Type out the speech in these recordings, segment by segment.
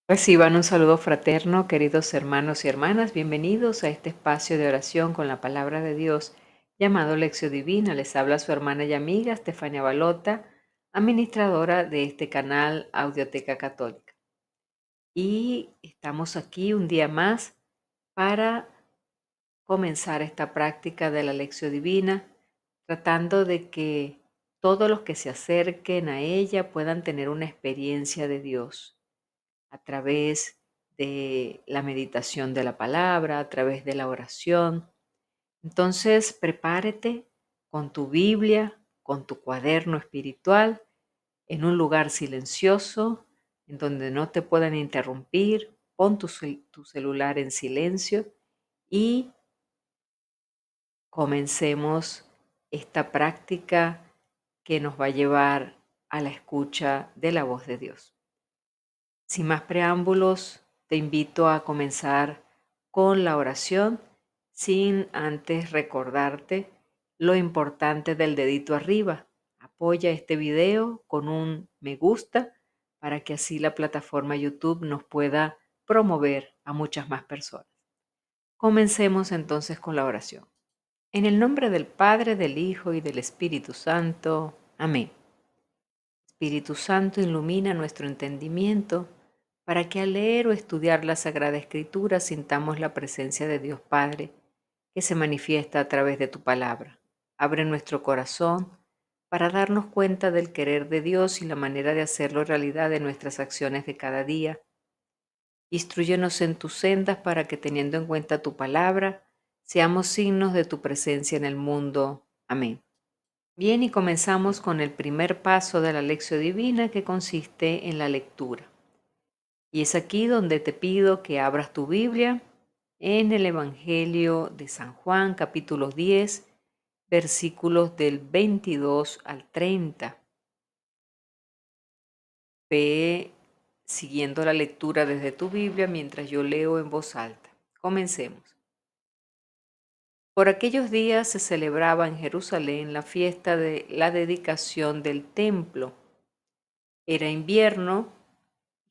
Reciban un saludo fraterno, queridos hermanos y hermanas. Bienvenidos a este espacio de oración con la palabra de Dios llamado Lección Divina. Les habla su hermana y amiga Estefania Balota, administradora de este canal Audioteca Católica. Y estamos aquí un día más para comenzar esta práctica de la Lección Divina, tratando de que todos los que se acerquen a ella puedan tener una experiencia de Dios a través de la meditación de la palabra, a través de la oración. Entonces, prepárate con tu Biblia, con tu cuaderno espiritual, en un lugar silencioso, en donde no te puedan interrumpir. Pon tu celular en silencio y comencemos esta práctica que nos va a llevar a la escucha de la voz de Dios. Sin más preámbulos, te invito a comenzar con la oración sin antes recordarte lo importante del dedito arriba. Apoya este video con un me gusta para que así la plataforma YouTube nos pueda promover a muchas más personas. Comencemos entonces con la oración. En el nombre del Padre, del Hijo y del Espíritu Santo. Amén. Espíritu Santo, ilumina nuestro entendimiento para que al leer o estudiar la Sagrada Escritura sintamos la presencia de Dios Padre que se manifiesta a través de tu palabra. Abre nuestro corazón para darnos cuenta del querer de Dios y la manera de hacerlo realidad en nuestras acciones de cada día. Instrúyenos en tus sendas para que, teniendo en cuenta tu palabra, seamos signos de tu presencia en el mundo. Amén. Bien, y comenzamos con el primer paso de la lección divina, que consiste en la lectura. Y es aquí donde te pido que abras tu Biblia en el Evangelio de San Juan, capítulo 10, versículos del 22 al 30. Ve siguiendo la lectura desde tu Biblia mientras yo leo en voz alta. Comencemos. Por aquellos días se celebraba en Jerusalén la fiesta de la dedicación del templo. Era invierno.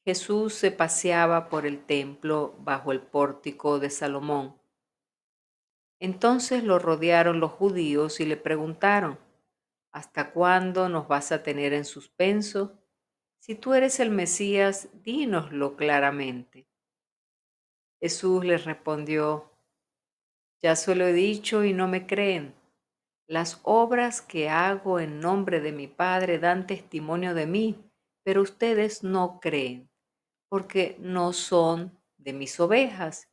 Jesús se paseaba por el templo bajo el pórtico de Salomón. Entonces lo rodearon los judíos y le preguntaron: ¿hasta cuándo nos vas a tener en suspenso? Si tú eres el Mesías, dínoslo claramente. Jesús les respondió: ya se lo he dicho y no me creen. Las obras que hago en nombre de mi Padre dan testimonio de mí, pero ustedes no creen, porque no son de mis ovejas.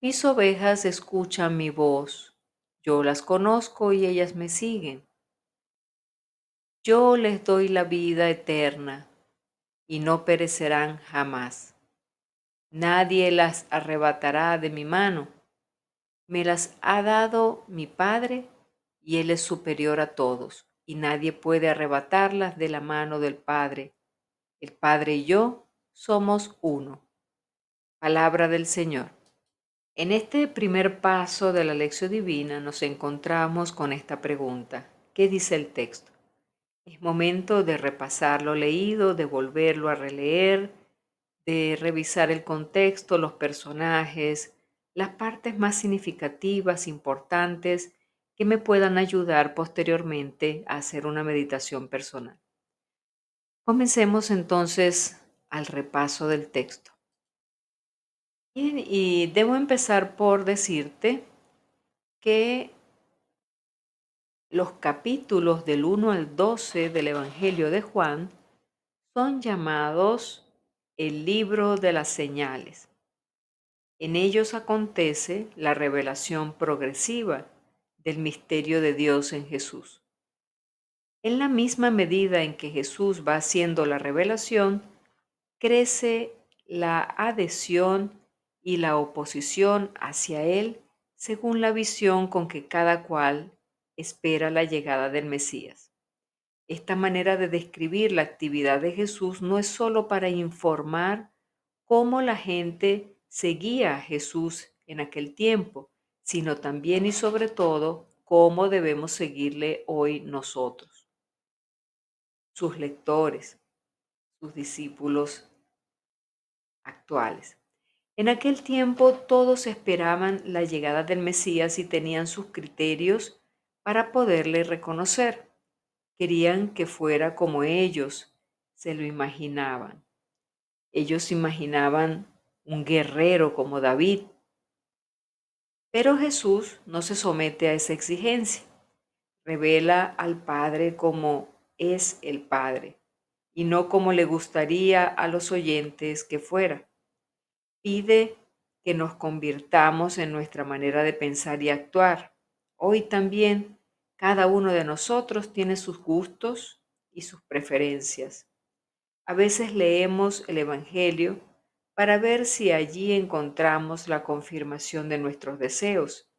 Mis ovejas escuchan mi voz. Yo las conozco y ellas me siguen. Yo les doy la vida eterna y no perecerán jamás. Nadie las arrebatará de mi mano. Me las ha dado mi Padre y Él es superior a todos, y nadie puede arrebatarlas de la mano del Padre. El Padre y yo somos uno. Palabra del Señor. En este primer paso de la lección divina nos encontramos con esta pregunta. ¿Qué dice el texto? Es momento de repasar lo leído, de volverlo a releer, de revisar el contexto, los personajes, las partes más significativas, importantes, que me puedan ayudar posteriormente a hacer una meditación personal. Comencemos entonces al repaso del texto. Bien, y debo empezar por decirte que los capítulos del 1 al 12 del Evangelio de Juan son llamados el libro de las señales. En ellos acontece la revelación progresiva del misterio de Dios en Jesús. En la misma medida en que Jesús va haciendo la revelación, crece la adhesión y la oposición hacia Él según la visión con que cada cual espera la llegada del Mesías. Esta manera de describir la actividad de Jesús no es solo para informar cómo la gente seguía a Jesús en aquel tiempo, sino también y sobre todo cómo debemos seguirle hoy nosotros, sus lectores, sus discípulos actuales. En aquel tiempo todos esperaban la llegada del Mesías y tenían sus criterios para poderle reconocer. Querían que fuera como ellos se lo imaginaban. Ellos imaginaban un guerrero como David, pero Jesús no se somete a esa exigencia. Revela al Padre como es el Padre y no como le gustaría a los oyentes que fuera. Pide que nos convirtamos en nuestra manera de pensar y actuar. Hoy también cada uno de nosotros tiene sus gustos y sus preferencias. A veces leemos el Evangelio para ver si allí encontramos la confirmación de nuestros deseos.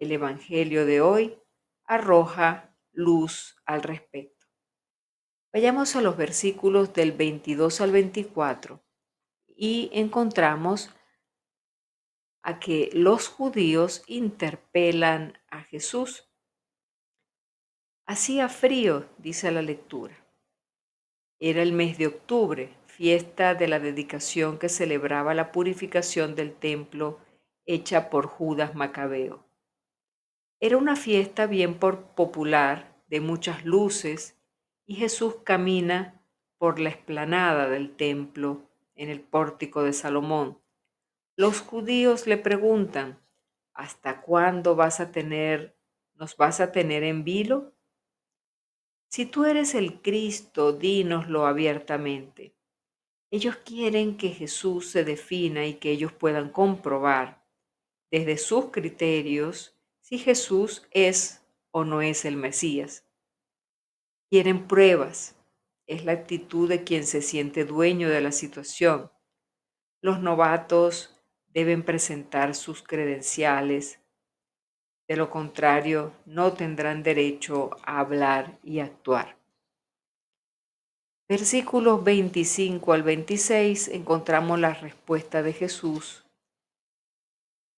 El Evangelio de hoy arroja luz al respecto. Vayamos a los versículos del 22 al 24 y encontramos a que los judíos interpelan a Jesús. Hacía frío, dice la lectura. Era el mes de octubre, fiesta de la dedicación que celebraba la purificación del templo hecha por Judas Macabeo. Era una fiesta bien popular, de muchas luces, y Jesús camina por la explanada del templo en el pórtico de Salomón. Los judíos le preguntan, ¿hasta cuándo nos vas a tener en vilo? Si tú eres el Cristo, dínoslo abiertamente. Ellos quieren que Jesús se defina y que ellos puedan comprobar desde sus criterios si Jesús es o no es el Mesías. Quieren pruebas. Es la actitud de quien se siente dueño de la situación. Los novatos deben presentar sus credenciales. De lo contrario, no tendrán derecho a hablar y actuar. Versículos 25 al 26 encontramos la respuesta de Jesús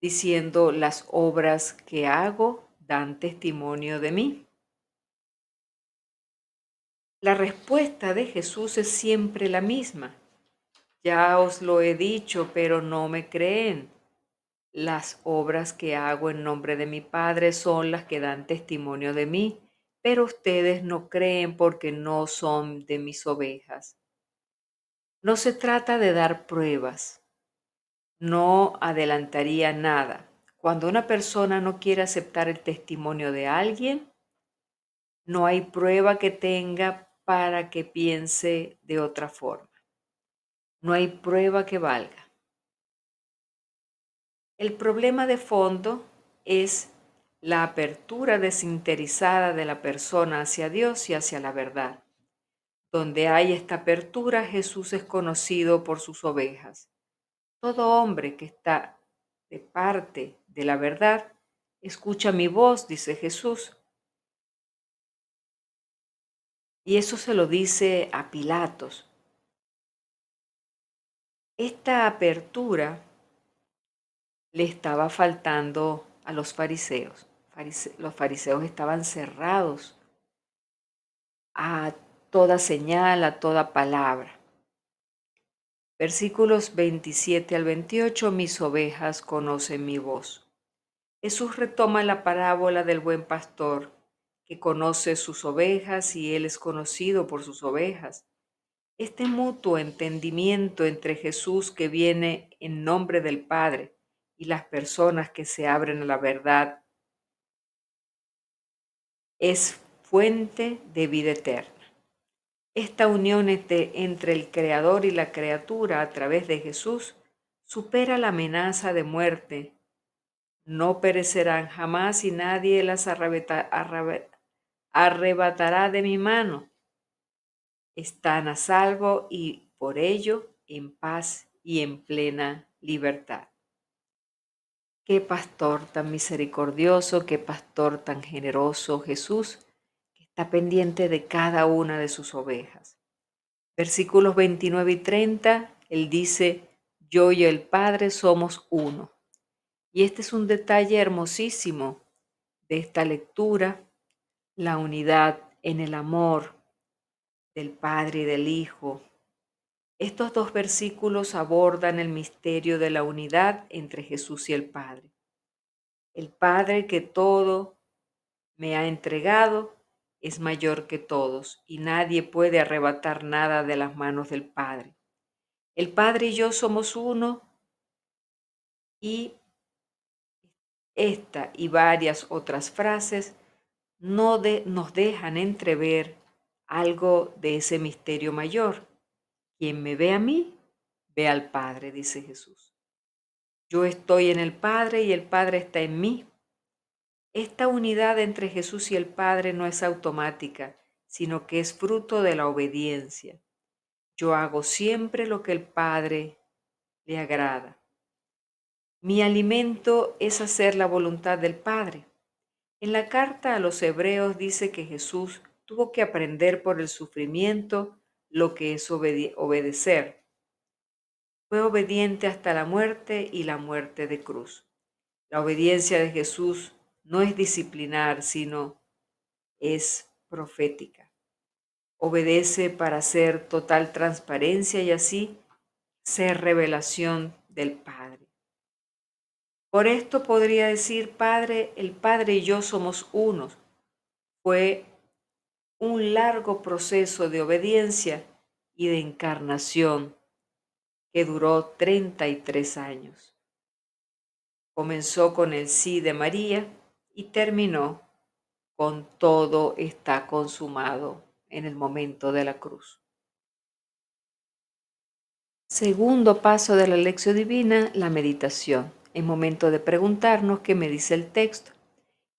diciendo: las obras que hago dan testimonio de mí. La respuesta de Jesús es siempre la misma. Ya os lo he dicho, pero no me creen. Las obras que hago en nombre de mi Padre son las que dan testimonio de mí, pero ustedes no creen porque no son de mis ovejas. No se trata de dar pruebas. No adelantaría nada. Cuando una persona no quiere aceptar el testimonio de alguien, no hay prueba que tenga para que piense de otra forma. No hay prueba que valga. El problema de fondo es la apertura desinteresada de la persona hacia Dios y hacia la verdad. Donde hay esta apertura, Jesús es conocido por sus ovejas. Todo hombre que está de parte de la verdad, escucha mi voz, dice Jesús. Y eso se lo dice a Pilatos. Esta apertura le estaba faltando a los fariseos. Los fariseos estaban cerrados a toda señal, a toda palabra. Versículos 27 al 28, mis ovejas conocen mi voz. Jesús retoma la parábola del buen pastor, que conoce sus ovejas y él es conocido por sus ovejas. Este mutuo entendimiento entre Jesús, que viene en nombre del Padre, y las personas que se abren a la verdad, es fuente de vida eterna. Esta unión entre el Creador y la criatura a través de Jesús supera la amenaza de muerte. No perecerán jamás y nadie las arrebatará de mi mano. Están a salvo y por ello en paz y en plena libertad. Qué pastor tan misericordioso, qué pastor tan generoso Jesús, que está pendiente de cada una de sus ovejas. Versículos 29 y 30, él dice: yo y el Padre somos uno. Y este es un detalle hermosísimo de esta lectura, la unidad en el amor del Padre y del Hijo, Estos dos versículos abordan el misterio de la unidad entre Jesús y el Padre. El Padre que todo me ha entregado es mayor que todos y nadie puede arrebatar nada de las manos del Padre. El Padre y yo somos uno y esta y varias otras frases nos dejan entrever algo de ese misterio mayor. Quien me ve a mí, ve al Padre, dice Jesús. Yo estoy en el Padre y el Padre está en mí. Esta unidad entre Jesús y el Padre no es automática, sino que es fruto de la obediencia. Yo hago siempre lo que el Padre le agrada. Mi alimento es hacer la voluntad del Padre. En la carta a los Hebreos dice que Jesús tuvo que aprender por el sufrimiento lo que es obedecer. Fue obediente hasta la muerte y la muerte de cruz. La obediencia de Jesús no es disciplinar, sino es profética. Obedece para hacer total transparencia y así ser revelación del Padre. Por esto podría decir, Padre, el Padre y yo somos unos. Fue un largo proceso de obediencia y de encarnación que duró 33 años. Comenzó con el sí de María y terminó con todo está consumado en el momento de la cruz. Segundo paso de la lección divina, la meditación. Es momento de preguntarnos qué me dice el texto.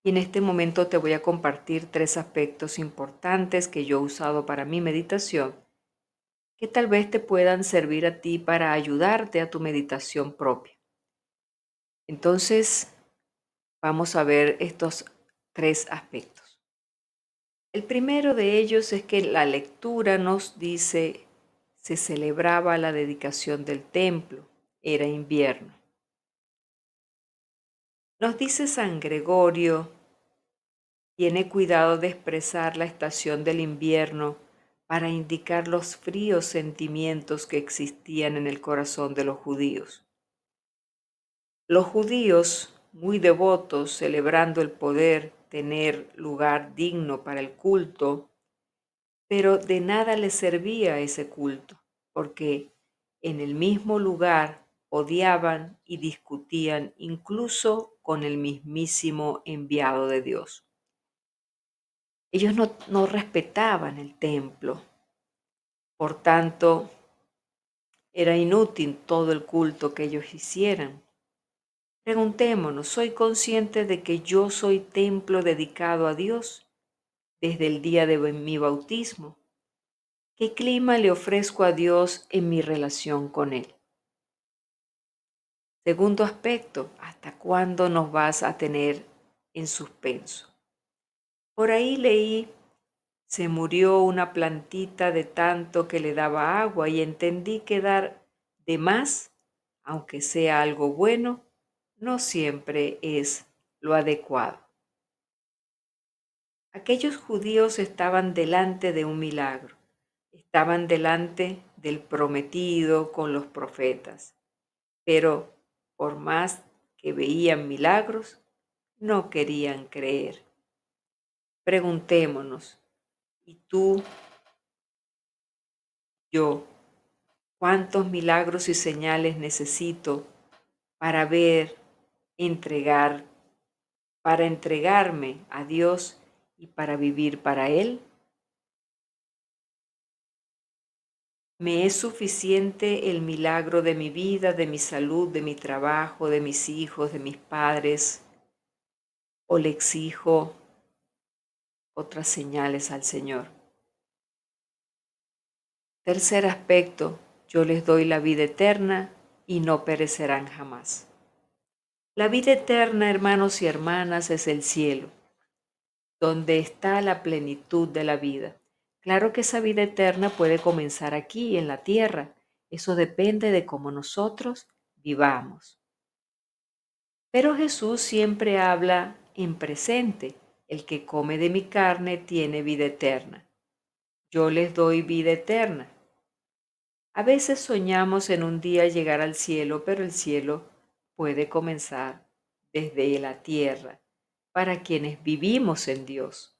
Y en este momento te voy a compartir 3 aspectos importantes que yo he usado para mi meditación, que tal vez te puedan servir a ti para ayudarte a tu meditación propia. Entonces, vamos a ver estos 3 aspectos. El primero de ellos es que la lectura nos dice, se celebraba la dedicación del templo, era invierno. Nos dice San Gregorio, tiene cuidado de expresar la estación del invierno para indicar los fríos sentimientos que existían en el corazón de los judíos. Los judíos, muy devotos, celebrando el poder tener lugar digno para el culto, pero de nada les servía ese culto, porque en el mismo lugar odiaban y discutían incluso con el mismísimo enviado de Dios. Ellos no respetaban el templo, por tanto, era inútil todo el culto que ellos hicieran. Preguntémonos, ¿soy consciente de que yo soy templo dedicado a Dios desde el día de mi bautismo? ¿Qué clima le ofrezco a Dios en mi relación con Él? Segundo aspecto, ¿hasta cuándo nos vas a tener en suspenso? Por ahí leí, se murió una plantita de tanto que le daba agua y entendí que dar de más, aunque sea algo bueno, no siempre es lo adecuado. Aquellos judíos estaban delante de un milagro, estaban delante del prometido con los profetas, pero por más que veían milagros, no querían creer. Preguntémonos, ¿y tú, yo, cuántos milagros y señales necesito para ver, entregar, para entregarme a Dios y para vivir para Él? ¿Me es suficiente el milagro de mi vida, de mi salud, de mi trabajo, de mis hijos, de mis padres? ¿O le exijo otras señales al Señor? Tercer aspecto, yo les doy la vida eterna y no perecerán jamás. La vida eterna, hermanos y hermanas, es el cielo, donde está la plenitud de la vida. Claro que esa vida eterna puede comenzar aquí, en la tierra. Eso depende de cómo nosotros vivamos. Pero Jesús siempre habla en presente. El que come de mi carne tiene vida eterna. Yo les doy vida eterna. A veces soñamos en un día llegar al cielo, pero el cielo puede comenzar desde la tierra para quienes vivimos en Dios.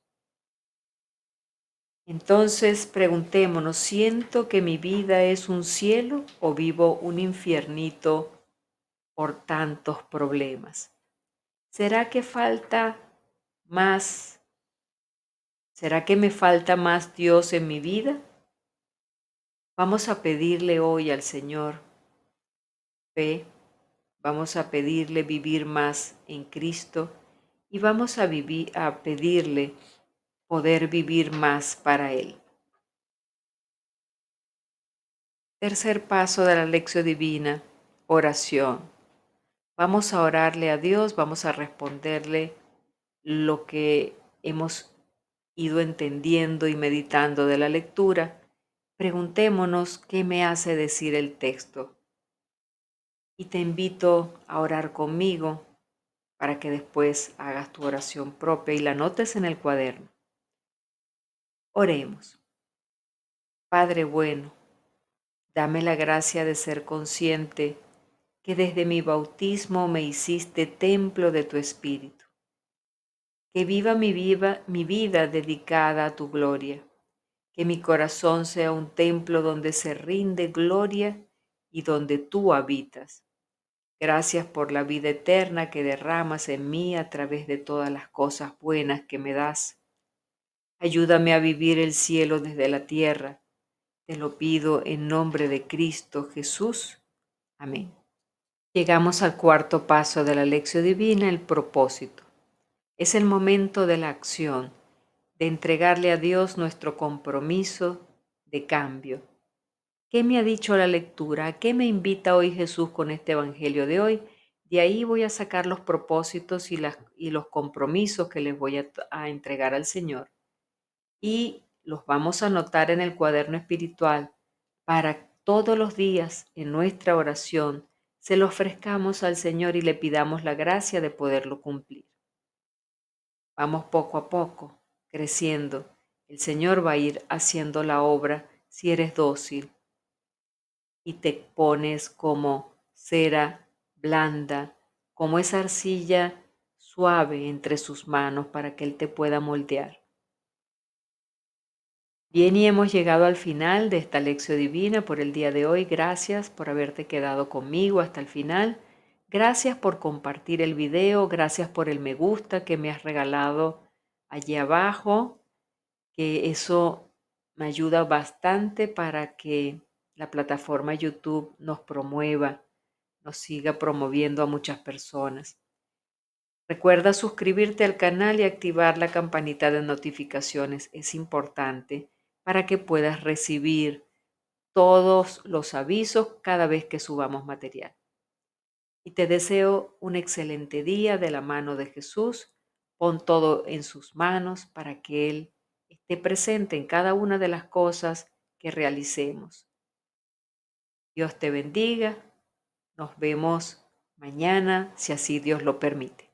Entonces preguntémonos, ¿siento que mi vida es un cielo o vivo un infiernito por tantos problemas? ¿Será que falta más? ¿Será que me falta más Dios en mi vida? Vamos a pedirle hoy al Señor fe, vamos a pedirle vivir más en Cristo y vamos a pedirle poder vivir más para Él. Tercer paso de la lección divina, oración. Vamos a orarle a Dios, vamos a responderle lo que hemos ido entendiendo y meditando de la lectura. Preguntémonos qué me hace decir el texto. Y te invito a orar conmigo para que después hagas tu oración propia y la anotes en el cuaderno. Oremos. Padre bueno, dame la gracia de ser consciente que desde mi bautismo me hiciste templo de tu Espíritu. Que viva mi vida dedicada a tu gloria. Que mi corazón sea un templo donde se rinde gloria y donde tú habitas. Gracias por la vida eterna que derramas en mí a través de todas las cosas buenas que me das. Ayúdame a vivir el cielo desde la tierra. Te lo pido en nombre de Cristo Jesús. Amén. Llegamos al cuarto paso de la lección divina, el propósito. Es el momento de la acción, de entregarle a Dios nuestro compromiso de cambio. ¿Qué me ha dicho la lectura? ¿A qué me invita hoy Jesús con este evangelio de hoy? De ahí voy a sacar los propósitos y los compromisos que les voy a entregar al Señor. Y los vamos a anotar en el cuaderno espiritual para todos los días en nuestra oración se lo ofrezcamos al Señor y le pidamos la gracia de poderlo cumplir. Vamos poco a poco, creciendo. El Señor va a ir haciendo la obra si eres dócil y te pones como cera blanda, como esa arcilla suave entre sus manos para que Él te pueda moldear. Bien, y hemos llegado al final de esta lección divina por el día de hoy. Gracias por haberte quedado conmigo hasta el final. Gracias por compartir el video. Gracias por el me gusta que me has regalado allí abajo, que eso me ayuda bastante para que la plataforma YouTube nos promueva, nos siga promoviendo a muchas personas. Recuerda suscribirte al canal y activar la campanita de notificaciones. Es importante para que puedas recibir todos los avisos cada vez que subamos material. Y te deseo un excelente día de la mano de Jesús. Pon todo en sus manos para que Él esté presente en cada una de las cosas que realicemos. Dios te bendiga. Nos vemos mañana, si así Dios lo permite.